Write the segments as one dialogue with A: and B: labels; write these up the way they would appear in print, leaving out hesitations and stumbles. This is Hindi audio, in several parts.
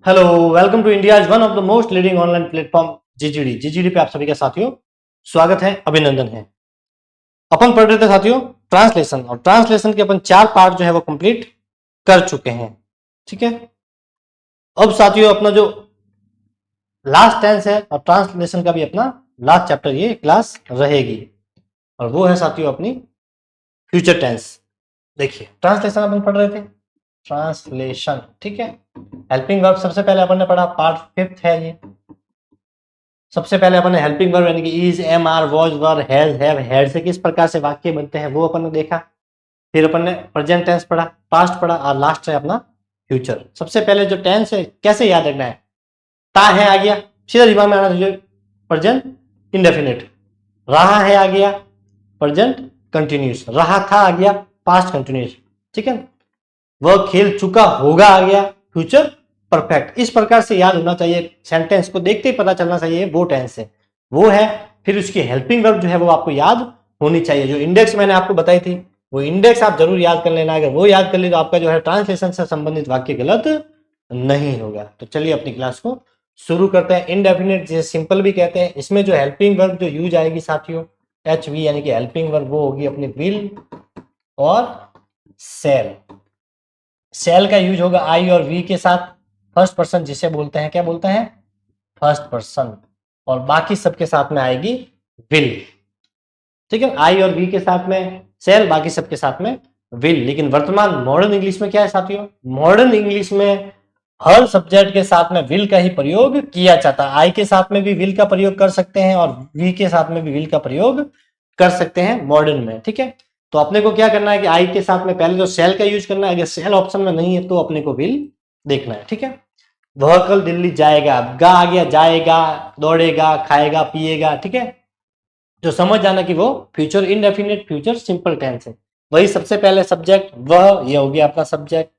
A: Hello, welcome to India one of the most leading online platform GGD पे आप सभी का साथियों स्वागत है, अभिनंदन है। अपन पढ़ रहे थे साथियों ट्रांसलेशन, और ट्रांसलेशन के अपन 4 पार्ट जो है वो कंप्लीट कर चुके हैं। ठीक है, अब साथियों अपना जो लास्ट टेंस है और ट्रांसलेशन का भी अपना लास्ट चैप्टर ये क्लास रहेगी, और वो है साथियों अपनी फ्यूचर टेंस। देखिए ट्रांसलेशन अपन पढ़ रहे थे, ट्रांसलेशन। ठीक है, हेल्पिंग वर्ब सबसे पहले अपन ने पढ़ा, पार्ट 5 है ये। सबसे पहले अपन ने हेल्पिंग वर्ब यानी कि is, am, are, was, were, has, have, had से किस प्रकार से वाक्य बनते हैं वो अपन ने देखा। फिर अपन ने प्रेजेंट टेंस पढ़ा, पास्ट पढ़ा, और लास्ट है अपना फ्यूचर। सबसे पहले जो टेंस है कैसे याद रखना है, ता है आ गया सीधा दिमाग में आना चाहिए, प्रेजेंट इंडेफिनिट। रहा है आ गया प्रेजेंट कंटिन्यूस, रहा था आ गया पास्ट कंटिन्यूस। ठीक है, वह खेल चुका होगा आ गया फ्यूचर परफेक्ट। इस प्रकार से याद होना चाहिए, सेंटेंस को देखते ही पता चलना चाहिए वो टेंस है, वो है। फिर उसकी हेल्पिंग वर्ब जो है वो आपको याद होनी चाहिए। जो इंडेक्स मैंने आपको बताई थी वो इंडेक्स आप जरूर याद कर लेना, अगर वो याद कर ली तो आपका जो है ट्रांसलेशन से संबंधित वाक्य गलत नहीं होगा। तो चलिए अपनी क्लास को शुरू करते हैं। इनडेफिनिट जिसे सिंपल भी कहते हैं, इसमें जो हेल्पिंग वर्ब जो यूज आएगी साथियों एच वी यानी कि हेल्पिंग वर्ब, वो होगी अपनी विल और सेल। सेल का यूज होगा आई और वी के साथ, फर्स्ट पर्सन जिसे बोलते हैं, क्या बोलते हैं, फर्स्ट पर्सन, और बाकी सबके साथ में आएगी विल। ठीक है, आई और वी के साथ में सेल, बाकी सबके साथ में विल। लेकिन वर्तमान मॉडर्न इंग्लिश में क्या है साथियों, मॉडर्न इंग्लिश में हर सब्जेक्ट के साथ में विल का ही प्रयोग किया जाता है। आई के साथ में भी विल का प्रयोग कर सकते हैं और वी के साथ में भी विल का प्रयोग कर सकते हैं मॉडर्न में। ठीक है, तो अपने को क्या करना है कि आई के साथ में पहले तो सेल का यूज करना है, अगर सेल ऑप्शन में नहीं है तो अपने को विल देखना है। ठीक है, वह कल दिल्ली जाएगा, गा आ गया, जाएगा, दौड़ेगा, खाएगा, पिएगा। ठीक है, जो समझ जाना कि वो future indefinite future simple tense है। वही सबसे पहले सब्जेक्ट वह, ये हो गया अपना सब्जेक्ट,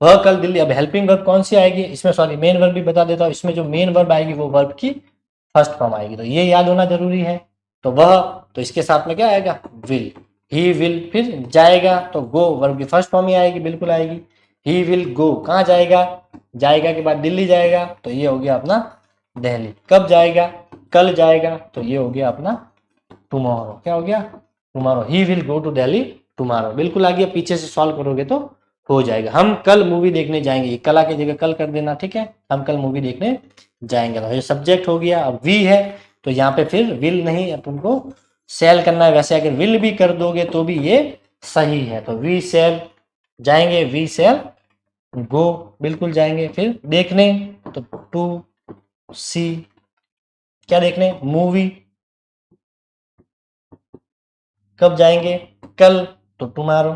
A: वह कल दिल्ली। अब हेल्पिंग वर्ब कौन सी आएगी इसमें, सॉरी मेन वर्ब भी बता देता हूँ, इसमें जो मेन वर्ब आएगी वो वर्ब की फर्स्ट फॉर्म आएगी, तो ये याद होना जरूरी है। तो वह, तो इसके साथ में क्या आएगा, विल। ही विल, फिर जाएगा तो गो, वर्ब की फर्स्ट फॉर्म ही आएगी, बिल्कुल आएगी। ही विल गो, कहाँ जाएगा, जाएगा के बाद दिल्ली जाएगा, तो ये हो गया अपना दिल्ली। कब जाएगा, कल जाएगा, तो ये हो गया अपना टुमारो। क्या हो गया, tomorrow. He will go to Delhi tomorrow, बिल्कुल आ गया। पीछे से सॉल्व करोगे तो हो जाएगा। हम कल मूवी देखने जाएंगे, कला की जगह कल कर देना। ठीक है, हम कल मूवी देखने जाएंगे। तो ये सब्जेक्ट हो गया। अब वी है तो यहाँ पे फिर विल नहीं, तुमको सेल करना है। वैसे अगर विल भी कर दोगे तो भी ये सही है। तो वी सेल जाएंगे, वी सेल गो, बिल्कुल जाएंगे। फिर देखने तो टू सी, क्या देखने, मूवी। कब जाएंगे, कल, तो टुमारो।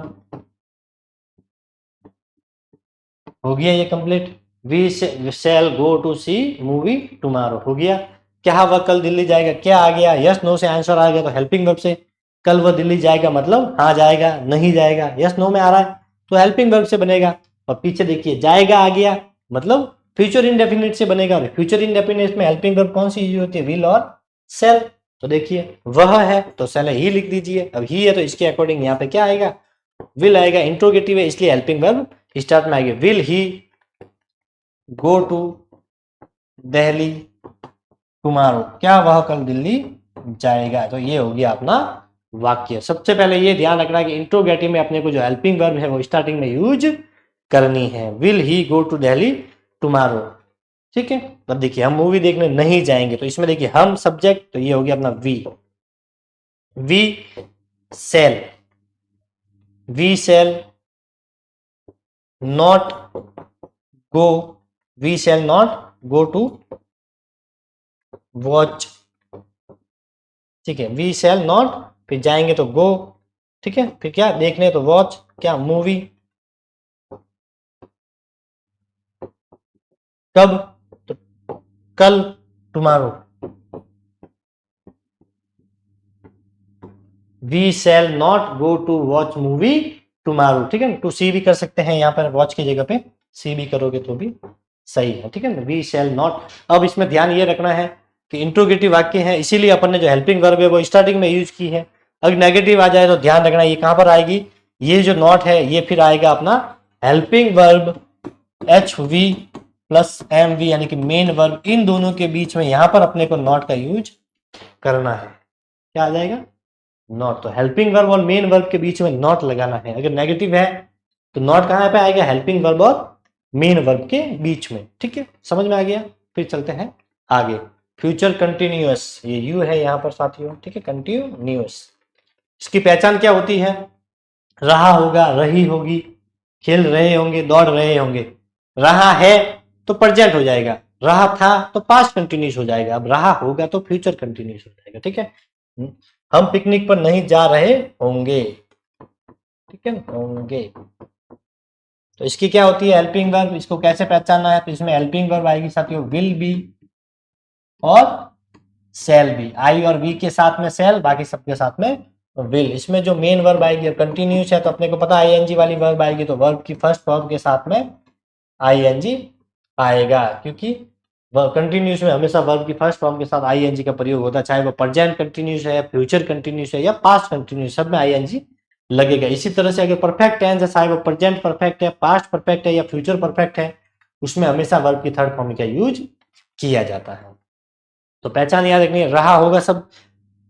A: हो गया ये complete. We shall go to see movie tomorrow, हो गया। क्या वह कल दिल्ली जाएगा, क्या आ गया, यस नो से आंसर आ गया, तो हेल्पिंग वर्ब से कल वह दिल्ली जाएगा मतलब हाँ जाएगा, नहीं जाएगा, यस नो में आ रहा है तो हेल्पिंग वर्ब से बनेगा। और पीछे देखिए जाएगा आ गया मतलब फ्यूचर इंडेफिनिट से बनेगा। फ्यूचर इंडेफिनिट में हेल्पिंग वर्ब कौन सी यूज होती है, विल और सेल। तो देखिए वह है तो सेल ही लिख दीजिए। अब ही है तो इसके अकॉर्डिंग यहाँ पे क्या आएगा, विल आएगा। इंट्रोगेटिव है इसलिए हेल्पिंग वर्ब स्टार्ट में आएगी। Will he go to Delhi tomorrow, क्या वह कल दिल्ली जाएगा। तो ये हो गया अपना वाक्य। सबसे पहले ये ध्यान रखना कि इंट्रोगेटिव में अपने को जो हेल्पिंग वर्ब है वो स्टार्टिंग में यूज करनी है। Will he go to Delhi tomorrow. ठीक है, अब देखिए हम मूवी देखने नहीं जाएंगे, तो इसमें देखिए हम सब्जेक्ट, तो ये हो गया अपना we shall, we shall not go, we shall not go to watch. ठीक है, वी शैल नॉट, फिर जाएंगे तो गो। ठीक है, फिर क्या देखने तो वॉच, क्या मूवी। कब, तो कल, tomorrow. We shall not go to watch movie tomorrow. ठीक है, टू सी भी कर सकते हैं यहाँ पर, वॉच की जगह पे सी भी करोगे तो भी सही है। ठीक है ना, वी शैल नॉट। अब इसमें ध्यान ये रखना है कि इंट्रोगेटिव वाक्य है, इसीलिए अपन ने जो हेल्पिंग वर्ब है वो स्टार्टिंग में यूज की है। अगर नेगेटिव आ जाए तो ध्यान रखना ये कहां पर आएगी, ये जो नॉट है ये फिर आएगा अपना helping verb H V plus M V यानी कि मेन वर्ब, इन दोनों के बीच में यहां पर अपने को नॉट का यूज करना है। क्या आ जाएगा? नॉट। तो हेल्पिंग वर्ब और मेन वर्ब के बीच में नॉट लगाना है। अगर नेगेटिव है तो नॉट कहां पे आएगा? हेल्पिंग वर्ब और मेन वर्ब के बीच में। ठीक है, समझ में आ गया? फिर चलते हैं आगे। फ्यूचर कंटिन्यूअस, ये यू है यहां पर साथियों। ठीक है, कंटिन्यूअस, इसकी पहचान क्या होती है? रहा होगा, रही होगी, खेल रहे होंगे, दौड़ रहे होंगे। रहा है तो प्रेजेंट हो जाएगा, रहा था तो पास्ट कंटिन्यूस हो जाएगा, अब रहा होगा तो फ्यूचर कंटिन्यूस हो जाएगा। ठीक है, हम पिकनिक पर नहीं जा रहे होंगे। ठीक है, होंगे। तो इसकी क्या होती है? Helping verb. इसको कैसे पहचानना है? तो इसमें हेल्पिंग वर्ब आएगी साथियों विल बी और सेल बी। आई और वी के साथ में सेल, बाकी सबके साथ में विल। इसमें जो मेन वर्ब आएगी, कंटिन्यूस है तो अपने को पता आईएनजी वाली वर्ब आएगी, तो वर्ब की फर्स्ट फॉर्म के साथ में आईएनजी आएगा, क्योंकि कंटिन्यूस में हमेशा वर्ब की फर्स्ट फॉर्म के साथ आईएनजी का प्रयोग होता है, चाहे वो प्रेजेंट कंटिन्यूस है, फ्यूचर कंटिन्यूस है या पास्ट कंटिन्यूस, सब में आईएनजी लगेगा। इसी तरह से अगर परफेक्ट टेंस है, चाहे वो प्रेजेंट परफेक्ट है, पास्ट परफेक्ट है या फ्यूचर परफेक्ट है, उसमें हमेशा वर्ब की थर्ड फॉर्म का यूज किया जाता है। तो पहचान याद रखनी है, रहा होगा सब।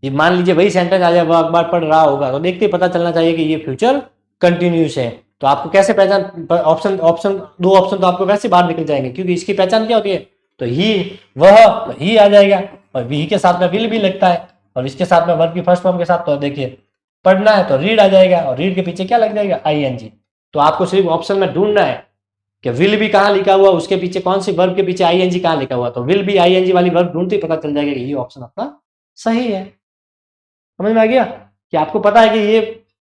A: ये मान लीजिए वही सेंटेंस आ जाए, वह अखबार पढ़ रहा होगा, तो देखते ही पता चलना चाहिए कि ये फ्यूचर कंटिन्यूस है। तो आपको कैसे पहचान? ऑप्शन ऑप्शन दो ऑप्शन तो आपको वैसे बाहर निकल जाएंगे, क्योंकि इसकी पहचान क्या होती है? तो ही, वह, तो ही आ जाएगा, और वी के साथ में विल भी लगता है, और इसके साथ में वर्ब की फर्स्ट फॉर्म के साथ तो देखिए पढ़ना है तो रीड आ जाएगा, और रीड के पीछे क्या लग जाएगा? आईएनजी। तो आपको सिर्फ ऑप्शन में ढूंढना है कि विल भी कहाँ लिखा हुआ, उसके पीछे कौन सी वर्ब के पीछे आईएनजी कहाँ लिखा हुआ, तो विल भी आईएनजी वाली वर्ब ढूंढते ही पता चल जाएगा कि ये ऑप्शन अपना सही है। समझ में आ गया कि आपको पता है कि ये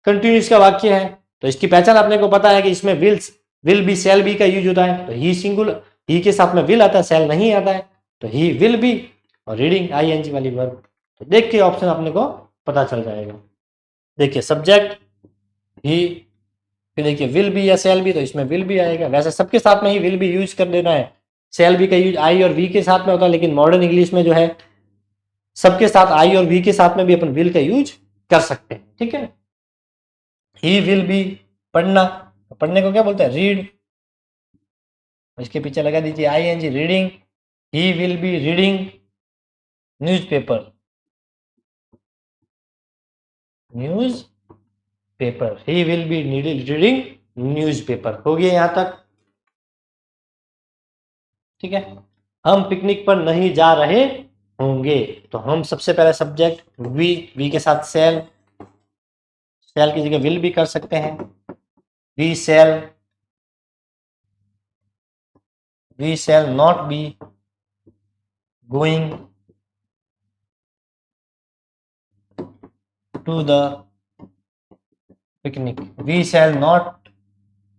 A: कंटिन्यूस का वाक्य है, तो इसकी पहचान अपने को पता है कि इसमें विल बी सेल बी का यूज होता है, तो ही सिंगुलर, ही के साथ में विल आता है, सेल नहीं आता है, तो ही विल बी, और रीडिंग आईएनजी वाली वर्ब। तो देख के ऑप्शन अपने को पता चल जाएगा। देखिए सब्जेक्ट ही, फिर देखिए विल बी या सेल बी, तो इसमें विल बी आएगा। वैसे सबके साथ में ही विल बी यूज कर देना है, सेल बी का यूज आई और वी के साथ में होता है, लेकिन मॉडर्न इंग्लिश में जो है सबके साथ आई और वी के साथ में भी अपन विल का यूज कर सकते हैं। ठीक है, ही विल बी, पढ़ना, पढ़ने को क्या बोलते हैं? रीड। इसके पीछे लगा दीजिए ING, reading. He will be reading newspaper, newspaper, he will be reading newspaper. हो गया यहां तक? ठीक है, हम पिकनिक पर नहीं जा रहे होंगे, तो हम सबसे पहले सब्जेक्ट वी के साथ सेल, सेल की जगह विल भी कर सकते हैं, we shall not be going to the picnic, we shall not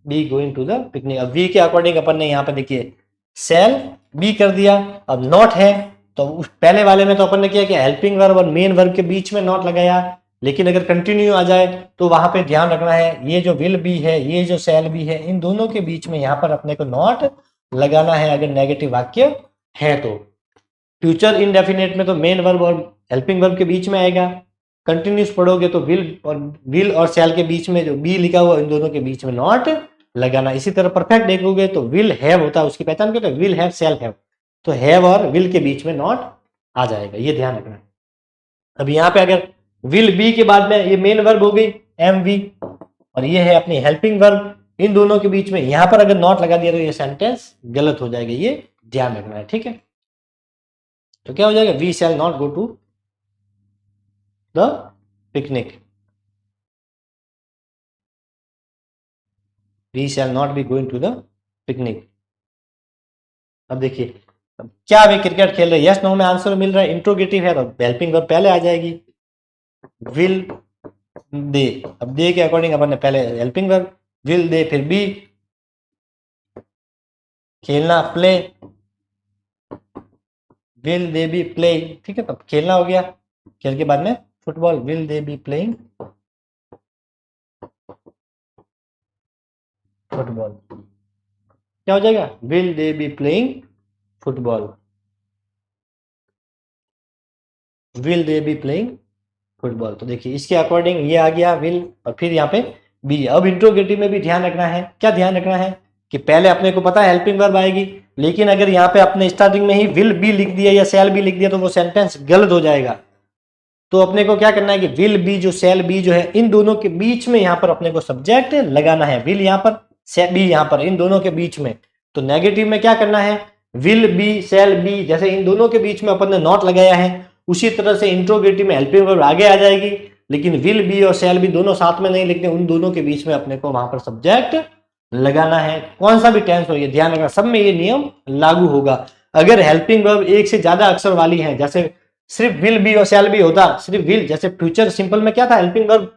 A: be going to the picnic। अब वी के अकॉर्डिंग अपन ने यहाँ पे देखिए shall बी कर दिया, अब नॉट है तो उस पहले वाले में तो अपन ने किया कि हेल्पिंग वर्ब और मेन वर्ब के बीच में नॉट लगाया, लेकिन अगर कंटिन्यू आ जाए तो वहां पे ध्यान रखना है, ये जो विल बी है, ये जो शैल बी है, इन दोनों के बीच में यहाँ पर अपने को नॉट लगाना है अगर नेगेटिव वाक्य है तो। फ्यूचर इनडेफिनेट में तो मेन वर्ब और हेल्पिंग वर्ब के बीच में आएगा, कंटिन्यूस पढ़ोगे तो विल और शैल के बीच में जो बी लिखा हुआ, इन दोनों के बीच में नॉट लगाना। इसी तरह परफेक्ट देखोगे तो विल हैव होता है, उसकी पहचान क्या होता है? विल हैव, शैल हैव, तो हैव और विल के बीच में नॉट आ जाएगा, ये ध्यान रखना। अब यहाँ पे अगर विल बी के बाद में ये मेन वर्ब हो गई एम वी, और ये है अपनी हेल्पिंग वर्ब, इन दोनों के बीच में यहां पर अगर नॉट लगा दिया तो ये सेंटेंस गलत हो जाएगा, ये ध्यान रखना है। ठीक है, तो क्या हो जाएगा? We shall not go to the picnic, we shall not be going to the picnic. अब देखिए क्या वे क्रिकेट खेल रहे? यस नो में आंसर मिल रहा है, इंट्रोगेटिव है तो हेल्पिंग वर्ब पहले आ जाएगी, विल दे। अब दे के अकॉर्डिंग अपन ने पहले हेल्पिंग वर्ब विल दे, फिर बी खेलना, play, will they B play. ठीक है, तब खेलना हो गया, खेल के बाद में football, will they be playing football. क्या हो जाएगा? Will they be playing football, will they be playing football. तो देखिए इसके अकॉर्डिंग ये आ गया विल, और फिर यहाँ पे बी। अब इंट्रोगेटिव में भी ध्यान रखना है, क्या ध्यान रखना है कि पहले अपने को पता है हेल्पिंग वर्ब आएगी, लेकिन अगर यहाँ पे आपने स्टार्टिंग में ही विल बी लिख दिया या शैल बी लिख दिया तो वो सेंटेंस गलत हो जाएगा। तो अपने को क्या करना है कि विल बी जो शैल बी जो है इन दोनों के बीच में यहाँ पर अपने को सब्जेक्ट लगाना है। विल यहाँ पर, बी यहाँ पर, इन दोनों के बीच में। तो नेगेटिव में क्या करना है, विल बी शैल बी, जैसे इन दोनों के बीच में अपन ने नॉट लगाया है उसी तरह से इंट्रोगेटिव में हेल्पिंग वर्ब आगे आ जाएगी। लेकिन विल बी और शैल बी दोनों साथ में नहीं लिखते, उन दोनों के बीच में अपने को वहां पर सब्जेक्ट लगाना है। कौन सा भी टेंस हो ये ध्यान रखना, सब में ये नियम लागू होगा। अगर हेल्पिंग वर्ब एक से ज्यादा अक्षर वाली है, जैसे सिर्फ विल बी और शैल बी होता, सिर्फ विल, जैसे फ्यूचर सिंपल में क्या था, हेल्पिंग वर्ब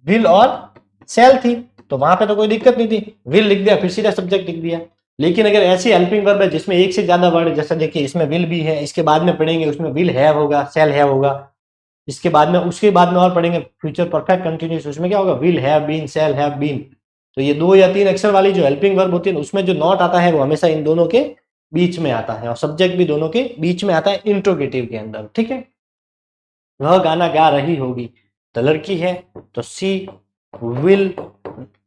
A: विल और शैल थी, तो वहां पे तो कोई दिक्कत नहीं थी, विल लिख दिया फिर सीधा सब्जेक्ट लिख दिया। लेकिन अगर ऐसी हेल्पिंग वर्ब है जिसमें एक से ज्यादा वर्ड, जैसे देखिए इसमें विल भी है, इसके बाद में पढ़ेंगे उसमें विल हैव होगा, शैल हैव होगा, इसके बाद में उसके बाद में और पढ़ेंगे फ्यूचर परफेक्ट कंटिन्यूअस, उसमें क्या होगा, will have been, shall have been. तो ये 2 या 3 अक्षर वाली जो हेल्पिंग वर्ब होती है उसमें जो नॉट आता है वो हमेशा इन दोनों के बीच में आता है, और सब्जेक्ट भी दोनों के बीच में आता है इंट्रोगेटिव के अंदर, ठीक है। वह गाना गा रही होगी, तो लड़की है तो सी विल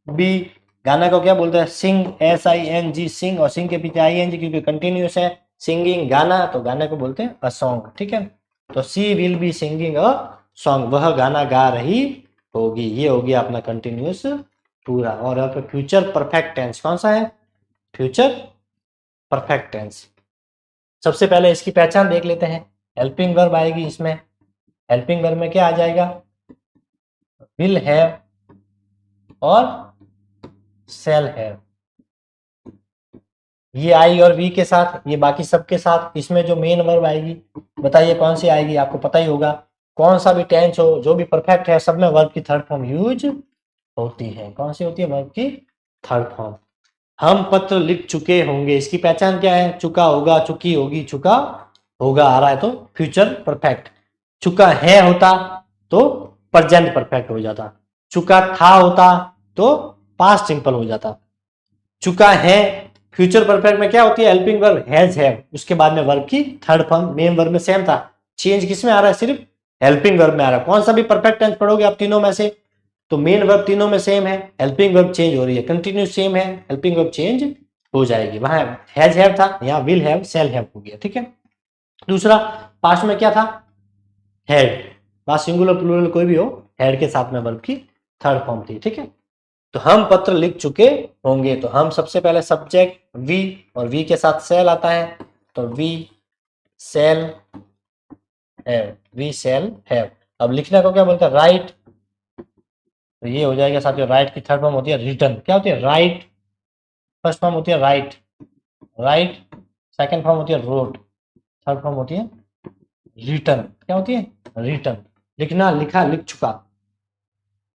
A: बी, गाना को क्या बोलते हैं, सिंग, SING, सिंग, और सिंग के पीछे ING क्योंकि कंटिन्यूस है, सिंगिंग गाना, तो गाने को बोलते हैं अ सॉन्ग, ठीक है। तो she will be singing a song, वह गाना गा रही होगी, ये हो गया अपना कंटिन्यूस पूरा। और यहाँ पे फ्यूचर परफेक्ट टेंस कौन सा है, फ्यूचर परफेक्ट टेंस। सबसे पहले इसकी पहचान देख लेते हैं। हेल्पिंग वर्ब आएगी इसमें, हेल्पिंग वर्ब में क्या आ जाएगा, विल हैव और शैल हैव, ये आई और वी के साथ, ये बाकी सब के साथ। इसमें जो मेन वर्ब आएगी बताइए कौन सी आएगी, आपको पता ही होगा। कौन सा भी टेंस हो जो भी परफेक्ट है सब में वर्ब की थर्ड फॉर्म यूज होती है। कौन सी होती है, वर्ब की थर्ड फॉर्म। हम पत्र लिख चुके होंगे, इसकी पहचान क्या है, चुका होगा, चुकी होगी, चुका होगा आ रहा है तो फ्यूचर परफेक्ट। चुका है होता तो प्रेजेंट परफेक्ट हो जाता, चुका था होता तो पास्ट सिंपल हो जाता। चुका है फ्यूचर परफेक्ट में क्या होती है, हेल्पिंग वर्ब हैज हैव, उसके बाद में वर्ब की थर्ड फॉर्म, मेन वर्ब में सेम था, चेंज किस में आ रहा है, सिर्फ हेल्पिंग वर्ब में आ रहा है। कौन सा भी परफेक्ट टेंस पढ़ोगे आप तीनों में से, तो मेन वर्ब तीनों में सेम है, हेल्पिंग वर्ब चेंज हो रही है, कंटिन्यूस सेम है, हेल्पिंग वर्ब चेंज हो जाएगी। वहां हैज हैव था, यहाँ विल हैव शैल हैव हो गया, ठीक है। दूसरा पास्ट में क्या था, हैड, पास्ट सिंगुलर प्लूरल कोई भी हो, हैड के साथ में वर्ब की थर्ड फॉर्म थी, ठीक है। तो हम पत्र लिख चुके होंगे, तो हम सबसे पहले सब्जेक्ट वी, और वी के साथ सेल आता है, तो we shall have, we shall have. अब लिखने को क्या बोलते हैं, राइट, तो ये हो जाएगा साथियों, राइट की थर्ड फॉर्म होती है रिटर्न, क्या होती है, राइट, फर्स्ट फॉर्म होती है राइट, राइट, सेकंड फॉर्म होती है रोट, थर्ड फॉर्म होती है रिटर्न, क्या होती है, रिटर्न, लिखना, लिखा, लिख चुका।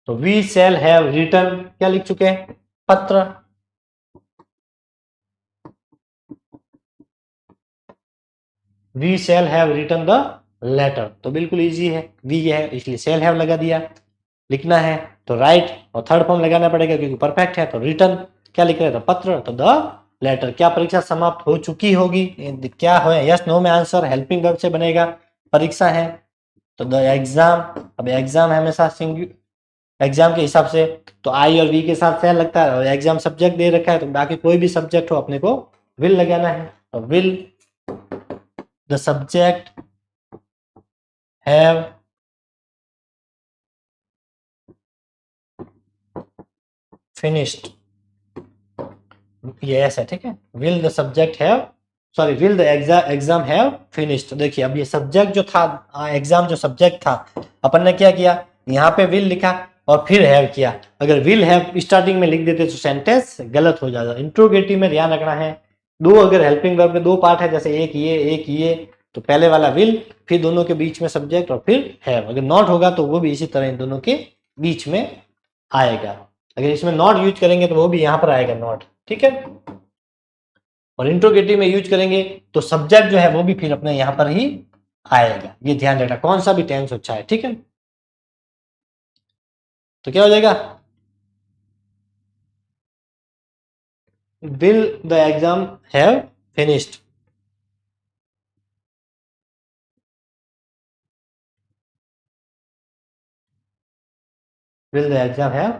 A: तो वी शैल हैव रिटर्न, क्या लिख चुके हैं, पत्र। We shall have written the letter, तो बिल्कुल इजी है, वी ये है इसलिए शैल हैव लगा दिया। लिखना है तो राइट और थर्ड फॉर्म लगाना पड़ेगा क्योंकि परफेक्ट है, तो रिटर्न, क्या लिख रहे हैं, तो पत्र, तो द लेटर। क्या परीक्षा समाप्त हो चुकी होगी, क्या हो, यस नो में आंसर हेल्पिंग वर्ब से बनेगा, परीक्षा है तो द एग्जाम। अब एग्जाम हमेशा एग्जाम के हिसाब से तो आई और वी के साथ सेल लगता है, और एग्जाम सब्जेक्ट दे रखा है तो बाकी कोई भी सब्जेक्ट हो अपने को विल लगाना है, तो will the subject have finished, ये ऐसा है, ठीक है। Will the subject have, sorry will the exam have finished. तो देखिए अब ये सब्जेक्ट जो था, एग्जाम जो सब्जेक्ट था, अपन ने क्या किया, यहाँ पे विल लिखा और फिर हैव किया। अगर विल हैव स्टार्टिंग में लिख देते तो सेंटेंस गलत हो जाता। इंट्रोगेटिव में ध्यान रखना है, दो अगर हेल्पिंग वर्ब के दो पार्ट है, जैसे एक ये, तो पहले वाला विल, फिर दोनों के बीच में सब्जेक्ट और फिर हैव। अगर नॉट होगा तो वो भी इसी तरह इन दोनों के बीच में आएगा। अगर इसमें नॉट यूज करेंगे तो वो भी यहाँ पर आएगा नॉट, ठीक है। और इंट्रोगेटिव में यूज करेंगे तो सब्जेक्ट जो है वो भी फिर अपने यहां पर ही आएगा। ये ध्यान रखना कौन सा भी टेंस अच्छा है, ठीक है। तो क्या हो जाएगा, will the exam have finished, will the exam have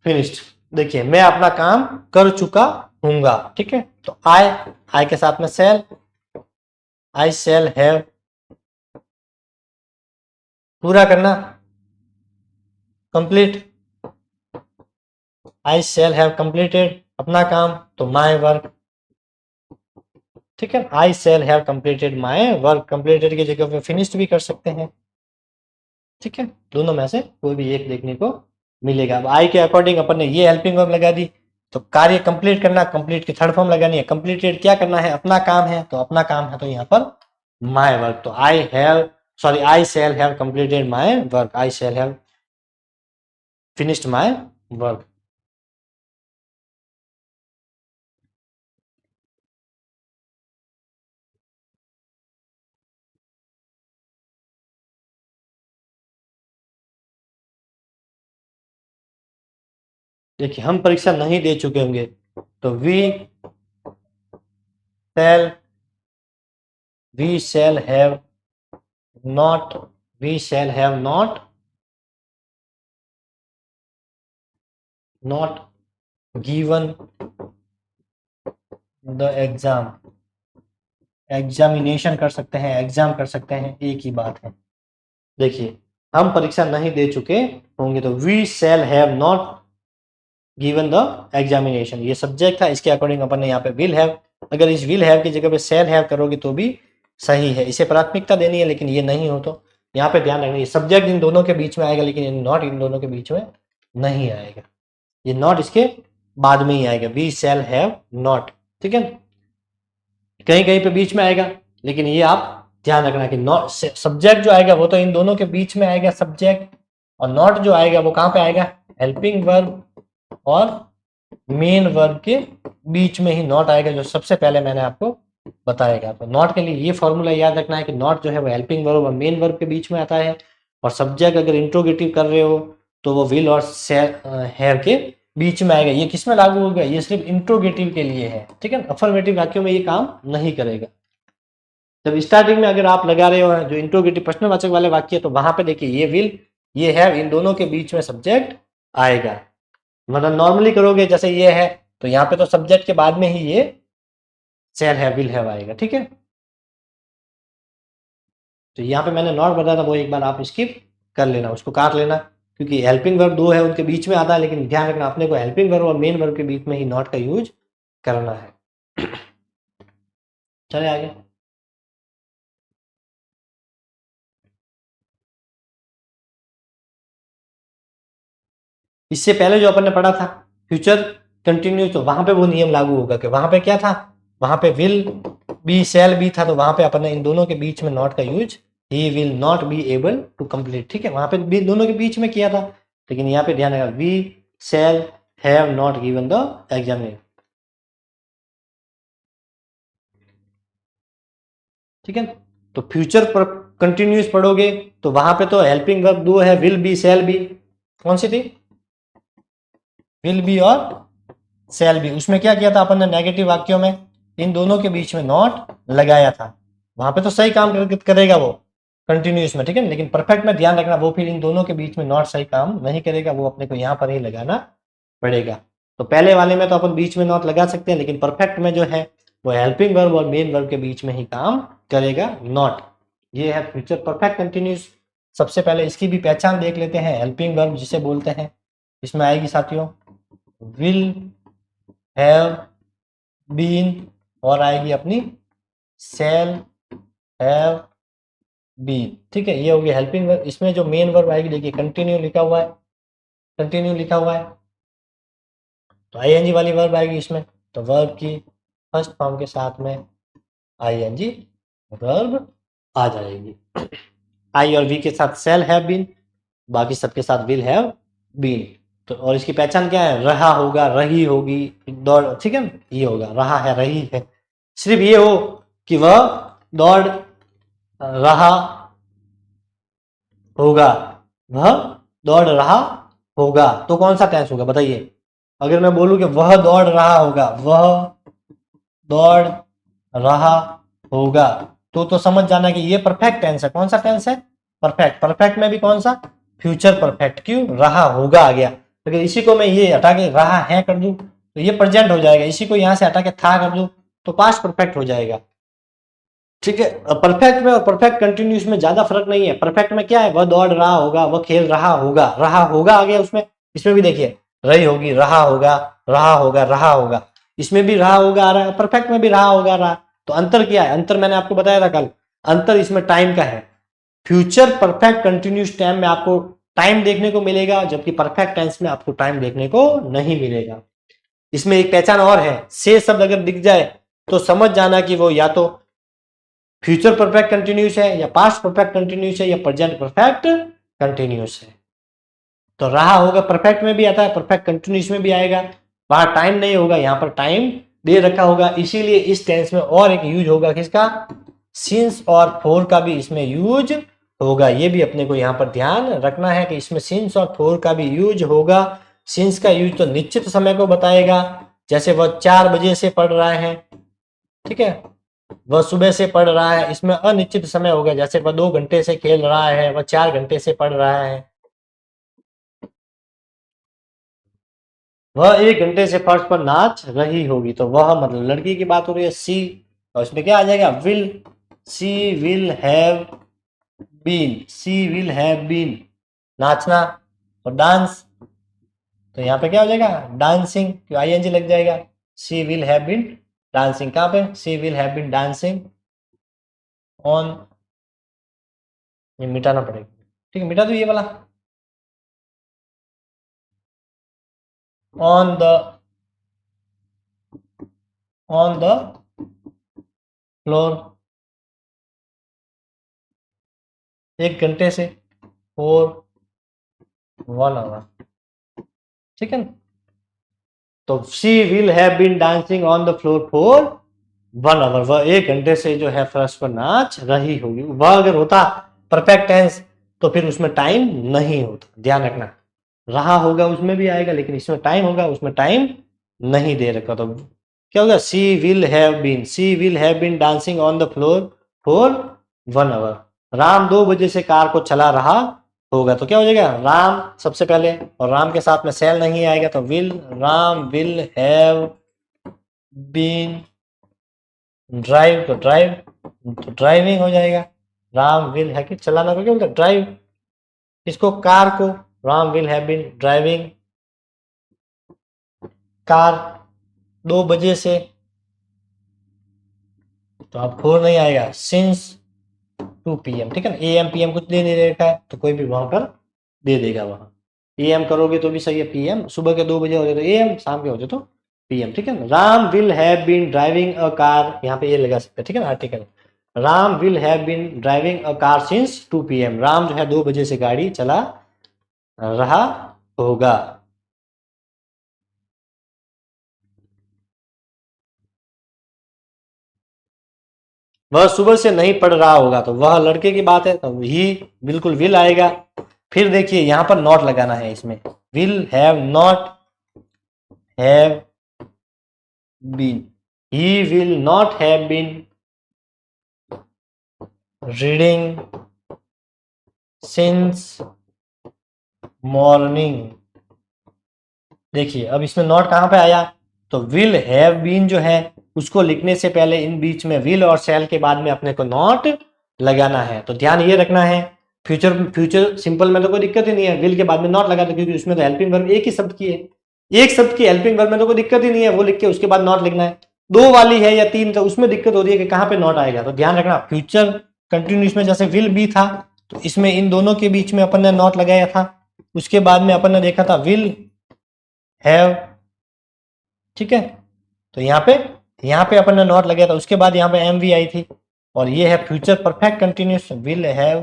A: finished. देखिए मैं अपना काम कर चुका हूंगा, ठीक है। तो आई के साथ में शैल, आई शैल हैव, पूरा करना, complete, I shall have completed अपना काम, तो माई वर्क, ठीक है। I shall have completed my work, completed की जगह पे फिनिश्ड भी कर सकते हैं, ठीक है। दोनों में से कोई भी एक देखने को मिलेगा। अब आई के अकॉर्डिंग अपन ने ये हेल्पिंग वर्ब लगा दी, तो कार्य कंप्लीट करना, कंप्लीट की थर्ड फॉर्म लगानी है, कंप्लीटेड क्या करना है, अपना काम है, तो अपना काम है तो यहाँ पर माई वर्क, तो I shall have completed my work, I shall have finished my work. देखिए हम परीक्षा नहीं दे चुके होंगे, तो we shall have not, we shall have not given the exam, examination कर सकते हैं, एग्जाम कर सकते हैं, एक ही बात है। देखिए हम परीक्षा नहीं दे चुके होंगे, तो we shall have not given the examination, ये सब्जेक्ट था, इसके अकॉर्डिंग अपन ने यहाँ पे विल हैव, अगर इस विल हैव की जगह पे शैल हैव करोगे तो भी सही है, इसे प्राथमिकता देनी है, लेकिन ये नहीं हो तो यहाँ पे ध्यान रखना, ये सब्जेक्ट इन दोनों के बीच में आएगा, लेकिन नॉट इन दोनों के बीच में नहीं आएगा, ये नॉट इसके बाद में ही आएगा, वी शैल हैव नॉट, ठीक है। कहीं कहीं पे बीच में आएगा, लेकिन ये आप ध्यान रखना कि नॉट सब्जेक्ट जो आएगा वो तो इन दोनों के बीच में आएगा सब्जेक्ट, और नॉट जो आएगा वो कहाँ पे आएगा, हेल्पिंग वर्ब और मेन वर्ब के बीच में ही नॉट आएगा, जो सबसे पहले मैंने आपको बताएगा। तो नॉट के लिए ये फॉर्मूला याद रखना है कि नॉट जो है वो हेल्पिंग वर्ब और मेन वर्ब के बीच में आता है, और सब्जेक्ट अगर इंट्रोगेटिव कर रहे हो तो वो विल और हैव के बीच में आएगा। ये किस में लागू होगा, ये सिर्फ इंट्रोगेटिव के लिए है, ठीक है। अफर्मेटिव वाक्यों में ये काम नहीं करेगा। जब स्टार्टिंग में अगर आप लगा रहे हो जो इंट्रोगेटिव प्रश्नवाचक वाले वाक्य, तो वहां पे देखिए ये विल, ये हैव, इन दोनों के बीच में सब्जेक्ट आएगा। मतलब नॉर्मली करोगे जैसे ये है, तो यहाँ पे तो सब्जेक्ट के बाद में ही ये शैल हैव, विल हैव आएगा, ठीक है। तो यहाँ पे मैंने नॉट बताया था, वो एक बार आप स्किप कर लेना, उसको काट लेना, क्योंकि हेल्पिंग वर्ब दो है उनके बीच में आता है, लेकिन ध्यान रखना अपने को हेल्पिंग वर्ब और मेन वर्ब के बीच में ही नॉट का यूज करना है। चले आगे। इससे पहले जो अपन ने पढ़ा था फ्यूचर कंटिन्यू, तो वहां पे वो नियम लागू होगा कि वहां पे क्या था, वहां पे विल बी शैल बी था, तो वहां पे अपन ने इन दोनों के बीच में नॉट का use, he will not be able to complete, ठीक है, वहां पे भी दोनों के बीच में किया था, लेकिन यहाँ पे ध्यान रखा we shall have not given the exam, ठीक है। तो फ्यूचर पर कंटिन्यूस पढ़ोगे तो वहां पे तो हेल्पिंग वर्ब दो है, विल बी शैल बी, कौन सी थी, विल बी और शैल बी, उसमें क्या किया था अपन ने, नेगेटिव वाक्यों में इन दोनों के बीच में नॉट लगाया था, वहां पे तो सही काम करेगा वो कंटिन्यूस में, ठीक है, लेकिन परफेक्ट में ध्यान रखना वो फिर इन दोनों के बीच में नॉट सही काम नहीं करेगा, वो अपने को यहाँ पर ही लगाना पड़ेगा। तो पहले वाले में तो अपन बीच में नॉट लगा सकते हैं, लेकिन परफेक्ट में जो है वो हेल्पिंग वर्ब और मेन वर्ब के बीच में ही काम करेगा नॉट। ये है फ्यूचर परफेक्ट कंटिन्यूस। सबसे पहले इसकी भी पहचान देख लेते हैं, हेल्पिंग वर्ब जिसे बोलते हैं, इसमें आएगी साथियों विल हैव बीन, और आएगी अपनी शैल हैव बीन, ठीक है, ये होगी हेल्पिंग वर्ब। इसमें जो मेन वर्ब आएगी देखिए कंटिन्यू लिखा हुआ है, कंटिन्यू लिखा हुआ है, तो आईएनजी वाली वर्ब आएगी इसमें, तो वर्ब की फर्स्ट फॉर्म के साथ में आईएनजी वर्ब आ जाएगी। आई और वी के साथ शैल हैव बीन, बाकी सबके साथ विल हैव बीन। तो और इसकी पहचान क्या है, रहा होगा, रही होगी, दौड़, ठीक है, ये होगा, रहा है, रही है, सिर्फ ये हो कि वह दौड़ रहा होगा, वह दौड़ रहा होगा, तो कौन सा टेंस होगा बताइए। अगर मैं बोलूं कि वह दौड़ रहा होगा, वह दौड़ रहा होगा, तो समझ जाना कि ये परफेक्ट टेंस है। कौन सा टेंस है, परफेक्ट। परफेक्ट में भी कौन सा, फ्यूचर परफेक्ट, क्यों, रहा होगा आ गया। अगर इसी को मैं ये हटा के रहा है कर दूं तो ये प्रेजेंट हो जाएगा, इसी को यहां से हटा के था कर दो तो पास्ट परफेक्ट हो जाएगा। ठीक है, परफेक्ट में और परफेक्ट कंटिन्यूस में ज्यादा फर्क नहीं है। परफेक्ट में क्या है, वह दौड़ रहा होगा, वह खेल रहा होगा आ गया उसमें। इसमें भी देखिए रही होगी, रहा होगा, रहा होगा, रहा होगा, इसमें भी रहा होगा आ रहा है, परफेक्ट में भी रहा होगा रहा। तो अंतर क्या है, अंतर मैंने आपको बताया था कल, अंतर इसमें टाइम का है। फ्यूचर परफेक्ट कंटिन्यूस टाइम में आपको टाइम देखने को मिलेगा, जबकि परफेक्ट टेंस में आपको टाइम देखने को नहीं मिलेगा। इसमें एक पहचान और है, से शब्द अगर दिख जाए तो समझ जाना कि वो या तो फ्यूचर परफेक्ट कंटिन्यूस है, या पास्ट परफेक्ट कंटिन्यूस है, या प्रेजेंट परफेक्ट कंटिन्यूस है। तो रहा होगा परफेक्ट में भी आता है, परफेक्ट कंटिन्यूस में भी आएगा। वहां टाइम नहीं होगा, यहां पर टाइम दे रखा होगा, इसीलिए इस टेंस में और एक यूज होगा किसका, सिंस और फोर का भी इसमें यूज होगा। ये भी अपने को यहां पर ध्यान रखना है कि इसमें सिंस और फोर का भी यूज होगा। सिंस का यूज तो निश्चित समय को बताएगा, जैसे वह 4 बजे से पढ़ रहा है, ठीक है, वह सुबह से पढ़ रहा है, इसमें अनिश्चित समय होगा, जैसे वह 2 घंटे से खेल रहा है, वह 4 घंटे से पढ़ रहा है। वह 1 घंटे से फर्श पर नाच रही होगी, तो वह मतलब लड़की की बात हो रही है, सी, और इसमें क्या आ जाएगा, will, she will have been, she will have been, नाचना। और डांस, तो यहाँ पे क्या हो जाएगा, डांसिंग, आईएनजी लग जाएगा, she will have been dancing. कहाँ पे, she will have been dancing on, ये मिटाना पड़ेगा, ठीक है, मिटा दो ये वाला, on the, on the floor, 1 घंटे से, फॉर 1 आवर, ठीक है ना। तो she will have been dancing on the floor for 1 hour, वह 1 घंटे से जो है फर्श पर नाच रही होगी। वह अगर होता परफेक्ट टेंस तो फिर उसमें टाइम नहीं होता, ध्यान रखना। रहा होगा उसमें भी आएगा, लेकिन इसमें टाइम होगा, उसमें टाइम नहीं दे रखा। तो क्या होगा, she will have been, she will have been dancing on the floor for 1 hour. Ram 2 बजे से कार को चला रहा होगा, तो क्या हो जाएगा, राम सबसे पहले, और राम के साथ में सेल नहीं आएगा, तो will, Ram will have been drive, तो ड्राइव, तो ड्राइविंग हो जाएगा। राम विल है कि चलाना को क्या बोलते हैं, ड्राइव, इसको कार को, Ram will have been driving car 2 बजे से, तो अब 4 नहीं आएगा, सिंस 2 PM, ठीक है ना। AM PM कुछ दे नहीं रखा है तो कोई भी वहां पर दे देगा, वहां AM करोगे तो भी सही है, PM सुबह के 2 बजे हो जाए तो AM, शाम के हो जाए तो PM, ठीक है ना। Ram will have been driving a car, यहाँ पे ये लगा सकते हैं, ठीक है ना, article, Ram will have been driving a car since 2 PM, Ram जो है 2 बजे से गाड़ी चला रहा होगा। वह सुबह से नहीं पढ़ रहा होगा, तो वह लड़के की बात है, तो ही बिल्कुल विल आएगा। फिर देखिए यहां पर नॉट लगाना है, इसमें will have not have been, he will not have been reading since morning. देखिए अब इसमें नॉट कहां पे आया, तो विल हैव बीन जो है उसको लिखने से पहले इन बीच में विल और शैल के बाद में अपने को नॉट लगाना है। तो ध्यान ये रखना है, फ्यूचर सिंपल में तो कोई दिक्कत ही नहीं है, विल के बाद में नॉट लगा दो, क्योंकि उसमें तो हेल्पिंग वर्ब एक ही शब्द की है, एक शब्द की हेल्पिंग वर्ब में तो कोई दिक्कत ही नहीं है, वो लिख के उसके बाद नॉट लिखना है। 2 वाली है या 3 तो उसमें दिक्कत होती है कि कहां पे नॉट आएगा। तो ध्यान रखना, फ्यूचर कंटिन्यूस में जैसे विल बी था तो इसमें इन दोनों के बीच में अपन ने नॉट लगाया था, उसके बाद में अपन ने देखा था विल हैव, ठीक है, तो यहाँ पे अपन ने नॉट लगाया था, उसके बाद यहाँ पे एम वी आई थी, और ये है future perfect continuous will have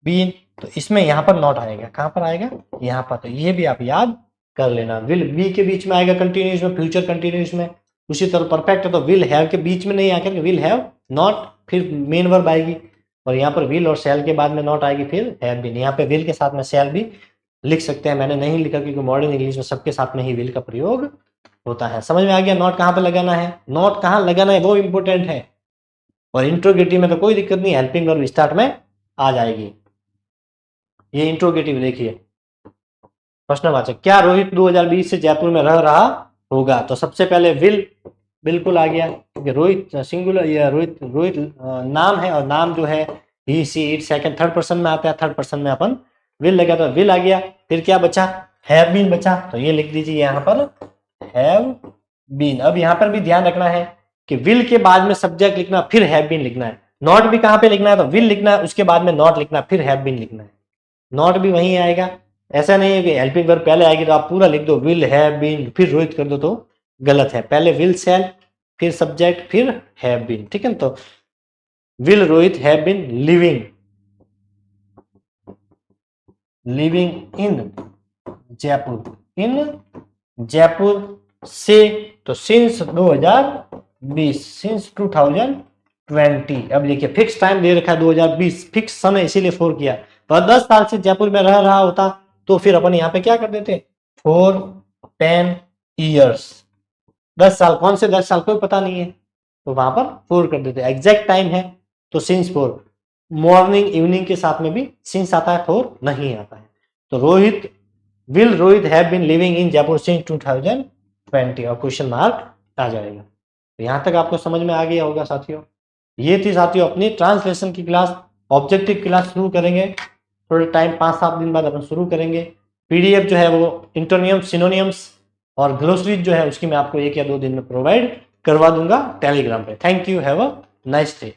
A: been, तो इसमें यहाँ पर नॉट आएगा, कहाँ पर आएगा, यहाँ पर। तो ये भी आप याद कर लेना, विल बी के बीच में आएगा कंटिन्यूस में, फ्यूचर कंटिन्यूस में। उसी तरह परफेक्ट है तो विल हैव के बीच में नहीं आकर विल हैव नॉट, फिर मेन वर्ब आएगी, और यहाँ पर विल और सेल के बाद में नॉट आएगी, फिर हैव बीन। यहाँ पे विल के साथ में सेल भी लिख सकते हैं, मैंने नहीं लिखा क्योंकि मॉडर्न इंग्लिश में सबके साथ में ही विल का प्रयोग होता है। समझ में आ गया, नॉट कहाँ पे लगाना है, नॉट कहाँ लगाना है वो इंपॉर्टेंट है। और इंट्रोगेटिव में तो कोई दिक्कत नहीं, हेल्पिंग वर्ब स्टार्ट में आ जाएगी। ये इंट्रोगेटिव देखिए, प्रश्नवाचक, क्या रोहित 2020 से जयपुर में रह रहा होगा। तो सबसे पहले विल बिल्कुल आ गया, क्योंकि रोहित सिंगुलर या रोहित रोहित नाम है, और नाम जो है he she it second third person में आता है, थर्ड पर्सन में अपन विल लगा तो विल आ गया। फिर क्या बचा, हैव बीन बचा, तो ये लिख दीजिए यहाँ पर हैव बीन। अब यहाँ पर भी ध्यान रखना है कि विल के बाद में सब्जेक्ट लिखना, फिर हैव बीन लिखना है। नॉट भी कहाँ पे लिखना है, तो विल लिखना है, उसके बाद में नॉट लिखना है, फिर हैव बीन लिखना है। नॉट भी वहीं आएगा, ऐसा नहीं है कि हेल्पिंग वर्ब पहले आएगी तो आप पूरा लिख दो विल हैव बीन फिर रोहित कर दो, तो गलत है। पहले विल शैल, फिर सब्जेक्ट, फिर हैव बीन, ठीक है। तो will Rohit have been living in Jaipur, in Jaipur से, तो सिंस 2020, सिंस 2020। अब देखिए फिक्स टाइम दे रखा है 2020, फिक्स समय इसीलिए 4 किया। तो 10 साल से जयपुर में रह रहा होता तो फिर अपन यहाँ पे क्या कर देते, 4 10 ईयर्स। 10 साल, कौन से 10 साल कोई पता नहीं है, तो वहां पर 4 कर देते। एग्जैक्ट टाइम है तो सिंस 4, मॉर्निंग इवनिंग के साथ में भी सिंस आता है, 4 नहीं आता है। तो Rohit have been living in Jaipur since 2020, और क्वेश्चन मार्क आ जाएगा। तो यहां तक आपको समझ में आ गया होगा साथियों। ये थी साथियों अपनी ट्रांसलेशन की क्लास। ऑब्जेक्टिव क्लास शुरू करेंगे थोड़े टाइम, 5-7 दिन बाद अपन शुरू करेंगे। पीडीएफ जो है वो इंटोनियम सिनोनियम्स और ग्लोसरीज जो है उसकी मैं आपको 1 या 2 दिन में प्रोवाइड करवा दूंगा टेलीग्राम पे। Thank you, have a nice day.